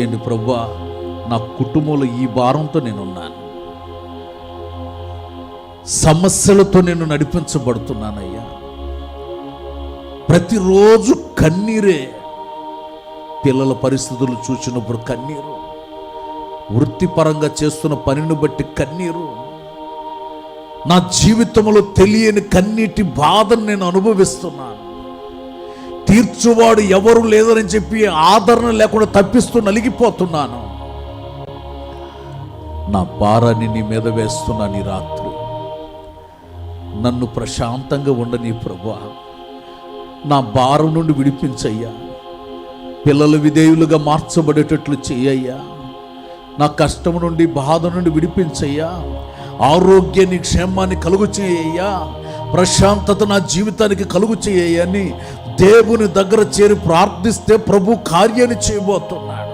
ఏంటి ప్రభువా, నా కుటుంబంలో ఈ భారంతో నేనున్నాను, సమస్యలతో నేను నడిపించబడుతున్నానయ్యా. ప్రతిరోజు కన్నీరే, పిల్లల పరిస్థితులు చూసినప్పుడు కన్నీరు, వృత్తిపరంగా చేస్తున్న పనిని బట్టి కన్నీరు, నా జీవితంలో తెలియని కన్నీటి బాధను నేను అనుభవిస్తున్నాను. తీర్చువాడు ఎవరు లేదని చెప్పి ఆదరణ లేకుండా తప్పిస్తూ నలిగిపోతున్నాను. నా భారాన్ని నీ మీద వేస్తున్నాను. ఈ రాత్రి నన్ను ప్రశాంతంగా ఉండని ప్రభువా, నా భారం నుండి విడిపించయ్యా. పిల్లలు విధేయులుగా మార్చబడేటట్లు చేయయ్యా. నా కష్టం నుండి, బాధ నుండి విడిపించయ్యా. ఆరోగ్యాన్ని, క్షేమాన్ని కలుగు చేయయ్యా. ప్రశాంతత నా జీవితానికి కలుగు చేయయ్యని దేవుని దగ్గర చేరి ప్రార్థిస్తే ప్రభు కార్యాన్ని చేయబోతున్నాడు.